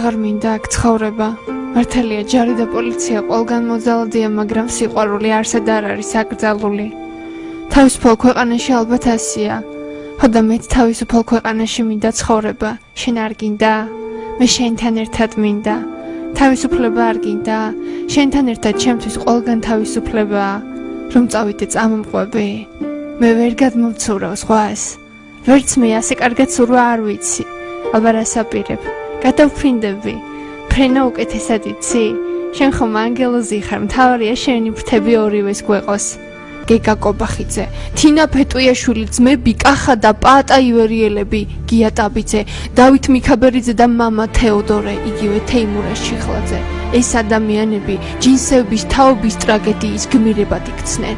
აღარ მინდა აქ ცხოვრება. მართალია ჯარი და პოლიცია ყველგან მოძალადია, მაგრამ სიყვარული არსად არ არის აკრძალული. თავისუფალ ქვეყანაში ალბათ ასია. ხოდა მეც თავისუფალ ქვეყანაში მინდა ცხოვრება. შენ არ გინდა? მე შენთან ერთად მინდა. თავისუფლება არ გინდა? შენთან ერთად ჩემთვის ყველგან თავისუფლებაა. რომ წავიდე წამომყვები? მე ვერ გადმოვცურავ ზღვას. ვერც მე ასე კარგად სურვა არ ვიცი. ალბათ ასაპირებ. გადავფრინდები. ფრენა უკეთესად იცი? შენ ხომ ანგელოზი ხარ, მთავარია შენი ფრთები ორივეს გვეყოს. გეგა კობახიძე, თინა ფეტუიაშვილი, ძმები კახა და პაატა ივერიელები, გია ტაბიძე, დავით მიქაბერიძე და მამა თეოდორე, იგივე თეიმურაზ ჩიხლაძე. ეს ადამიანები ჯინსების თაობის ტრაგედიის გმირებად იქცნენ.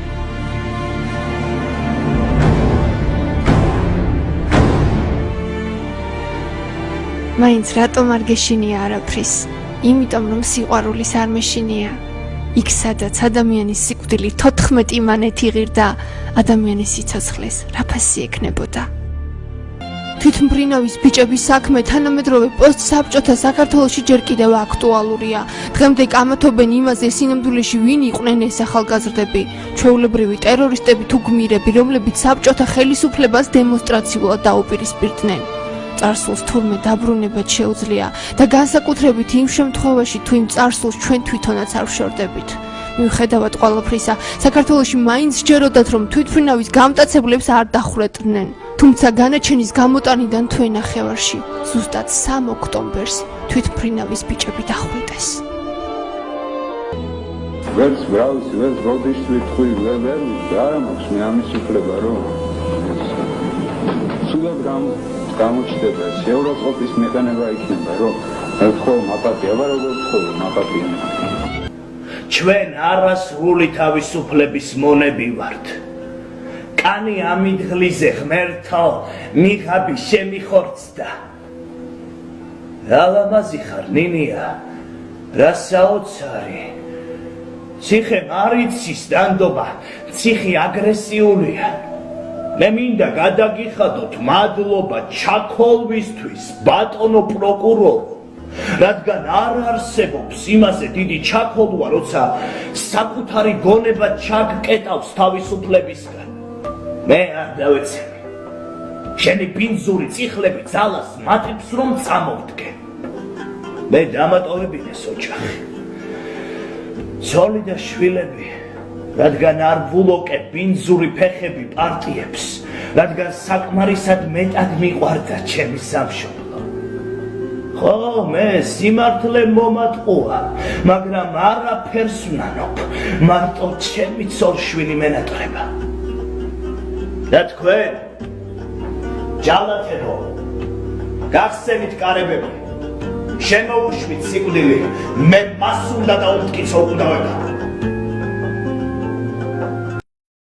მაინც რატომ არ გეშინია არაფრის? იმიტომ რომ სიყვარულის არ მეშინია. იქ სადაც ადამიანის სიკვდილი 14 მანეთ იღირდა, ადამიანის სიცოცხლეს რაფასი ექნებოდა. თვითმფრინავის ბიჭების საქმე თანამედროვე პოსტსაბჭოთა საქართველოში ჯერ კიდევ აქტუალურია. დღემდე კამათობენ იმაზე, სინამდვილეში ვინ იყვნენ ეს ახალგაზრდები, ჩვეულებრივი ტერორისტები თუ გმირები, რომლებიც საბჭოთა ხელისუფლებას დემონსტრაციულად დაუპირისპირდნენ. წარსულს თურმე დაბრუნებად შეუძლია და განსაკუთრებით იმ შემთხვევაში, თუ იმ წარსულს ჩვენ თვითონაც არ ვშორდებით. მიუხედავად ყველაფრისა, საქართველოში მაინც სჯეროდათ, რომ თვითმფრინავის გამტაცებლებს არ დახვრეტდნენ. თუმცა განაჩენის გამოტანიდან თვე ნახევარში, ზუსტად 3 ოქტომბერს თვითმფრინავის ბიჭები დახვრიტეს. ვერც ბრავს, ვერც როდის ვიტყვი, ვერ არა მაქვს მე ამის უფლება, რომ სულად გამოჩნდება ევროსკოპის მეყენება იქნება, რომ ერთხელ მაპატია, აბა როგორ თხოვი მაპატია. ჩვენ არასრული თავისუფლების მონები ვართ. კანი ამიდგლიზე ღმერთო, მიღაბი შემიხორცდა. ალამაზი ხარ, ნინია, რა საოცარი. ციხე მარიცის დანდობა, ციხე აგრესიულია. მე მინდა გადაგიხადოთ მადლობა ჩაქოლვისთვის, ბატონო პროკურორო, რადგან არ არსებობს იმაზე დიდი ჩაქოლვა, როცა საკუთარი გონება ჩაგკეტავს თავისუფლებისგან. მე არ დავეცემი. შენი ბინძური წიხლები ძალას მატებს, რომ წამოვდგე. მე დამატოვებინეს ოჯახი. ცოლი და შვილები, რადგან არ ვულოკე ბინძური ფეხები პარტიებს, რადგან საკმარისად მეტად მიყვარდა ჩემი სამშობლო. ხო, მე სიმართლე მომატყუა, მაგრამ არაფერს ვნანობ, მარტო ჩემი ცოლ-შვილი მენატრება. და თქვენ, ჯალათებო, გახსენით კარებები, შემოუშვით სიკვდილი, მე მას უნდა დაუმტკიცო უკდავება.